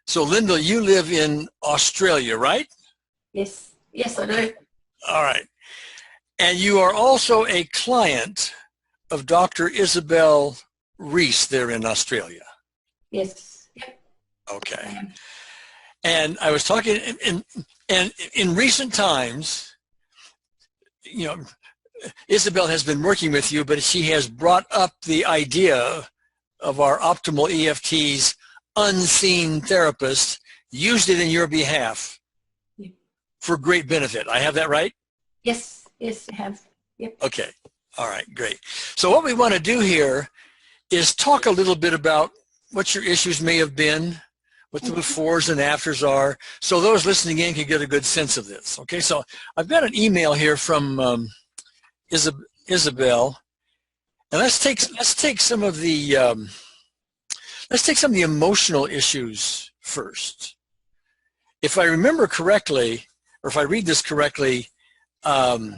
So, Linda, you live in Australia, right? Yes. Yes, I do. All right. And you are also a client of Dr. Isabel Reese there in Australia. Yes. Yep. Okay. And I was talking, and in recent times, you know, Isabel has been working with you, but she has brought up the idea of our optimal EFT's unseen therapist, used it in your behalf for great benefit. I have that right? Yes. Yes, you have. Yep. Okay. All right, great. So what we want to do here is talk a little bit about what your issues may have been, what the befores and afters are, so those listening in can get a good sense of this. Okay, so I've got an email here from Isabel, and let's take some of the emotional issues first. If I remember correctly, or if I read this correctly, you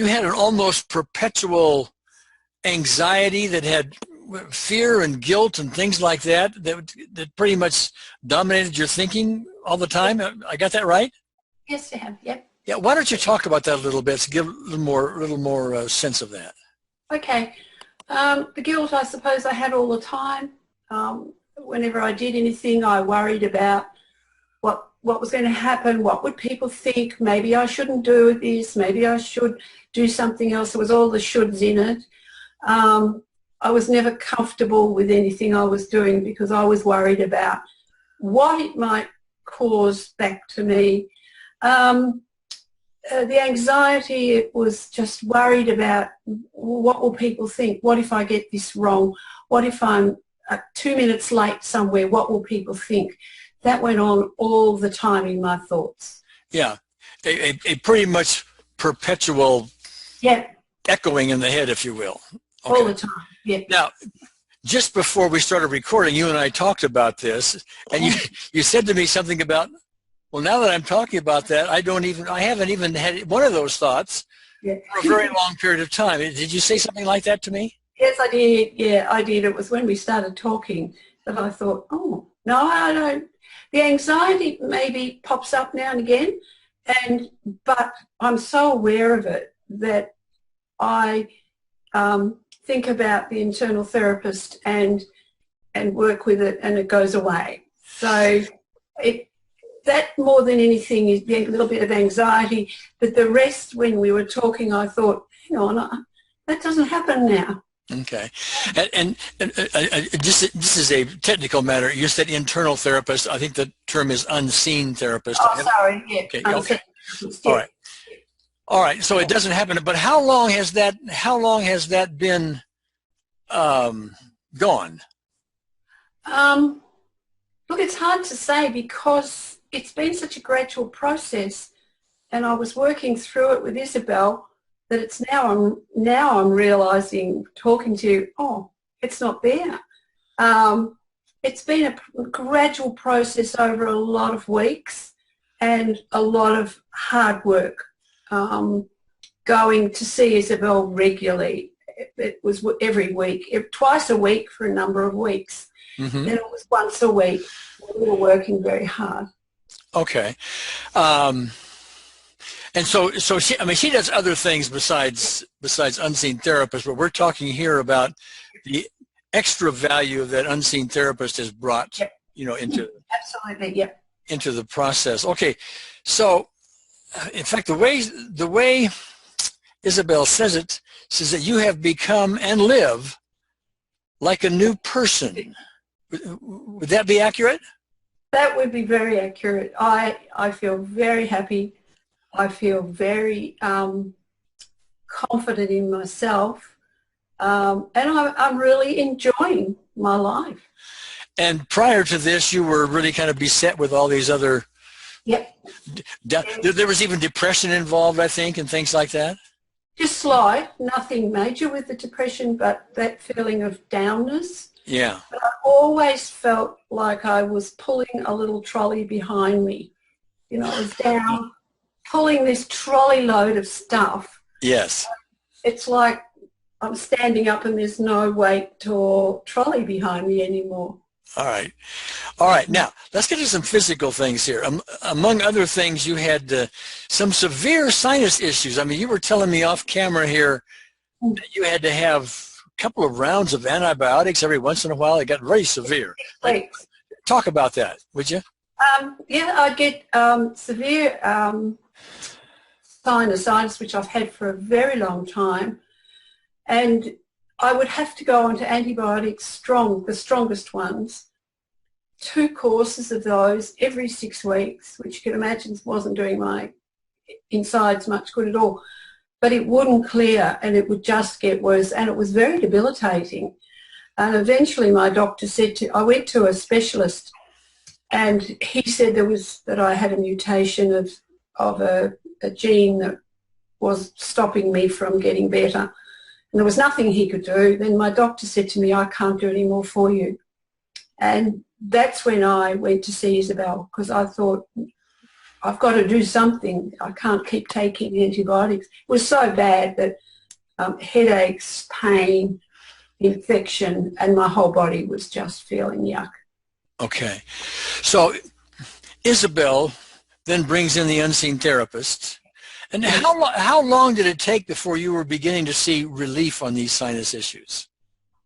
had an almost perpetual anxiety that had fear and guilt and things like that pretty much dominated your thinking all the time. I got that right? Yes, you have. Yep. Yeah. Why don't you talk about that a little bit to give a little more sense of that? Okay. The guilt, I suppose, I had all the time. Whenever I did anything, I worried about what was going to happen, what would people think, maybe I shouldn't do this, maybe I should do something else. There was all the shoulds in it. I was never comfortable with anything I was doing because I was worried about what it might cause back to me. The anxiety, it was just worried about what will people think, what if I get this wrong, what if I'm 2 minutes late somewhere, what will people think? That went on all the time in my thoughts. Yeah, a pretty much perpetual echoing in the head, if you will. Okay. All the time, yeah. Now, just before we started recording, you and I talked about this, and you said to me something about, well, now that I'm talking about that, I haven't even had one of those thoughts for a very long period of time. Did you say something like that to me? Yes, I did. Yeah, I did. It was when we started talking that I thought, oh, no, I don't. The anxiety maybe pops up now and again, but I'm so aware of it that I think about the internal therapist and work with it, and it goes away. So that more than anything is a little bit of anxiety, but the rest, when we were talking, I thought, hang on, that doesn't happen now. Okay, and this is a technical matter. You said internal therapist. I think the term is unseen therapist. Oh, sorry. Yeah. Okay. Yeah. All right. So it doesn't happen. But how long has that been gone? Look, it's hard to say because it's been such a gradual process, and I was working through it with Isabel. That it's now I'm realising, talking to you, oh, it's not there. It's been a gradual process over a lot of weeks and a lot of hard work. Going to see Isabel regularly. It was every week, twice a week for a number of weeks. Mm-hmm. Then it was once a week. We were working very hard. Okay. And so she does other things besides unseen therapists, but we're talking here about the extra value that unseen therapist has brought, into into the process. Okay, so in fact, the way Isabel says that you have become and live like a new person. Would that be accurate? That would be very accurate. I feel very happy. I feel very confident in myself, and I'm really enjoying my life. And prior to this, you were really kind of beset with all these other... Yep. There was even depression involved, I think, and things like that? Just slight, nothing major with the depression, but that feeling of downness. Yeah. But I always felt like I was pulling a little trolley behind me. I was down, pulling this trolley load of stuff. Yes. It's like I'm standing up and there's no weight or trolley behind me anymore. All right. All right. Now, let's get to some physical things here. Among other things, you had some severe sinus issues. I mean, you were telling me off camera here that you had to have a couple of rounds of antibiotics every once in a while. It got very severe. Talk about that, would you? Yeah, I get severe sinusitis, which I've had for a very long time. And I would have to go on to antibiotics, the strongest ones, 2 courses of those every 6 weeks, which you can imagine wasn't doing my insides much good at all. But it wouldn't clear, and it would just get worse, and it was very debilitating. And eventually my doctor said I went to a specialist, and he said that I had a mutation of a gene that was stopping me from getting better. And there was nothing he could do. Then my doctor said to me, I can't do any more for you. And that's when I went to see Isabel, because I thought, I've got to do something. I can't keep taking antibiotics. It was so bad that headaches, pain, infection, and my whole body was just feeling yuck. Okay. So Isabel then brings in the unseen therapist. And how long did it take before you were beginning to see relief on these sinus issues?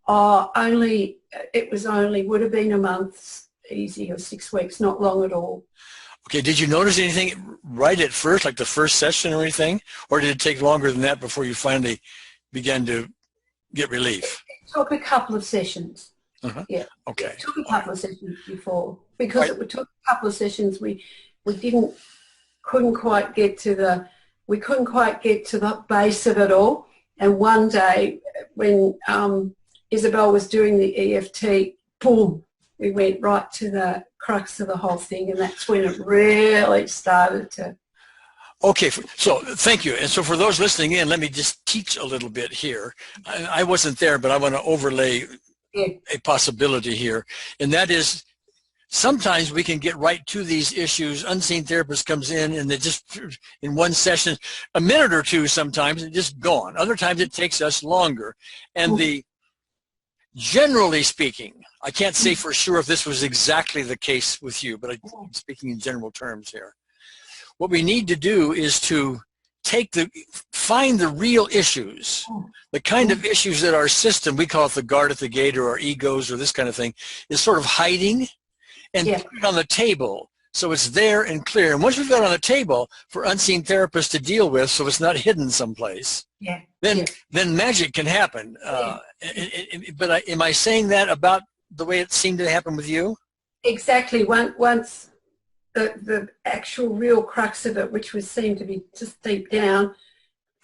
Would have been a month easy, or 6 weeks, not long at all. Okay, did you notice anything right at first, like the first session or anything? Or did it take longer than that before you finally began to get relief? It took a couple of sessions. Yeah. Okay. It took a couple of sessions before. Because it took a couple of sessions, we couldn't quite get to the base of it all. And one day when Isabel was doing the EFT, boom, we went right to the crux of the whole thing, and that's when it really started to. Okay, so thank you. And so for those listening in, let me just teach a little bit here. I wasn't there, but I want to overlay a possibility here, and that is sometimes we can get right to these issues. Unseen therapist comes in and they just, in one session, a minute or two sometimes, it's just gone. Other times it takes us longer. And generally speaking, I can't say for sure if this was exactly the case with you, but I'm speaking in general terms here. What we need to do is to find the real issues, the kind of issues that our system, we call it the guard at the gate or our egos or this kind of thing, is sort of hiding, and put it on the table so it's there and clear. And once we've got it on the table for unseen therapists to deal with, so it's not hidden someplace, then magic can happen. But am I saying that about the way it seemed to happen with you? Exactly. Once the actual real crux of it, which seemed to be just deep down,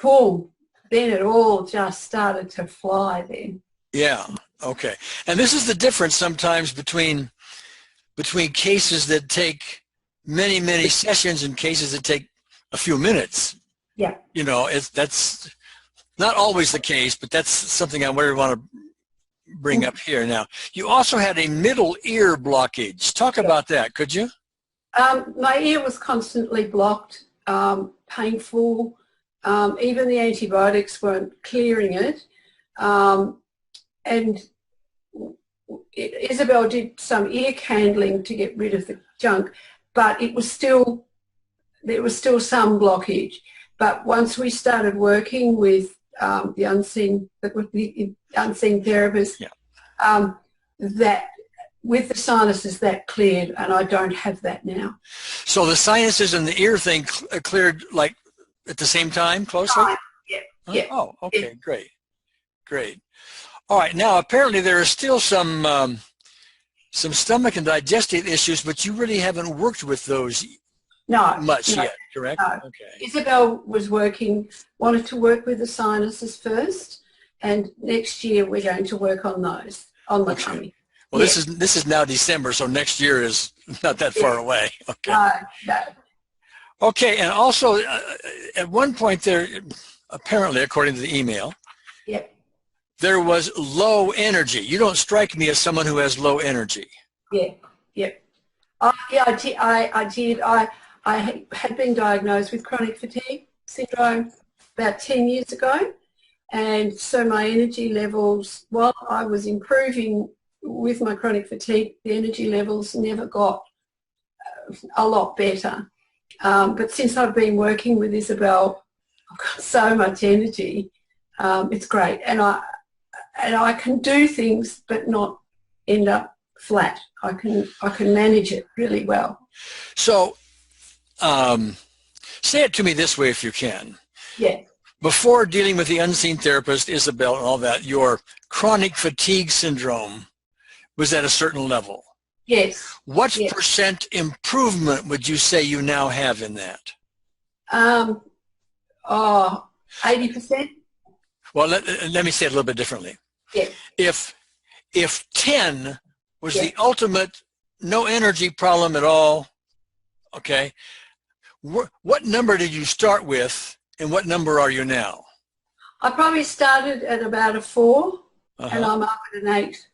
boom, then it all just started to fly then. Yeah, okay. And this is the difference sometimes between cases that take many, many sessions and cases that take a few minutes. Yeah. You know, that's not always the case, but that's something I really want to bring up here now. You also had a middle ear blockage. Talk about that, could you? My ear was constantly blocked, painful. Even the antibiotics weren't clearing it. And Isabel did some ear candling to get rid of the junk, but there was still some blockage. But once we started working with the unseen therapist, that with the sinuses that cleared, and I don't have that now. So the sinuses and the ear thing cleared like at the same time, closely? Yeah. Oh, okay, great. All right, now apparently there are still some stomach and digestive issues, but you really haven't worked with those much yet, correct? No. Okay. Isabel wanted to work with the sinuses first, and next year we're going to work on those, on my tummy. Well, this is now December, so next year is not that far away. Okay. No. Okay, and also at one point there, apparently, according to the email, there was low energy. You don't strike me as someone who has low energy. I did. I had been diagnosed with chronic fatigue syndrome about 10 years ago, and so my energy levels, while I was improving with my chronic fatigue, the energy levels never got a lot better. But since I've been working with Isabel, I've got so much energy. It's great. And I can do things but not end up flat. I can manage it really well. So say it to me this way if you can. Yeah. Before dealing with the unseen therapist, Isabel, and all that, your chronic fatigue syndrome was at a certain level. Yes. What percent improvement would you say you now have in that? 80%. Well, let me say it a little bit differently. Yeah. If 10 was the ultimate no energy problem at all, okay, what number did you start with and what number are you now? I probably started at about a 4 and I'm up at an 8.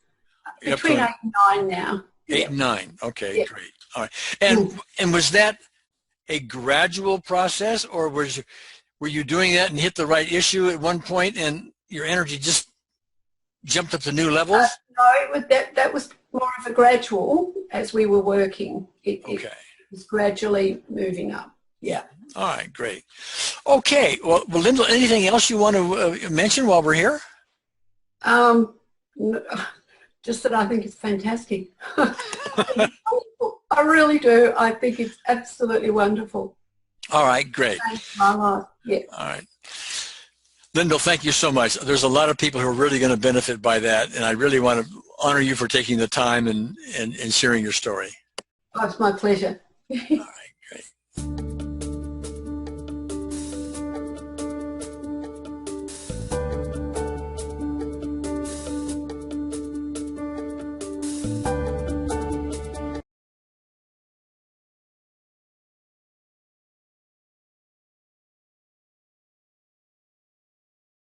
Between 8 and 9 now. 8 and 9. Okay, great. All right. And was that a gradual process, or were you doing that and hit the right issue at one point and your energy just jumped up to new levels? No, that was more of a gradual as we were working. It was gradually moving up. Yeah. All right, great. Okay. Well, Linda, anything else you want to mention while we're here? Just that I think it's fantastic. I really do. I think it's absolutely wonderful. All right, great. My life. Yeah. All right. Lyndall, thank you so much. There's a lot of people who are really going to benefit by that, and I really want to honor you for taking the time and sharing your story. Oh, it's my pleasure. All right, great.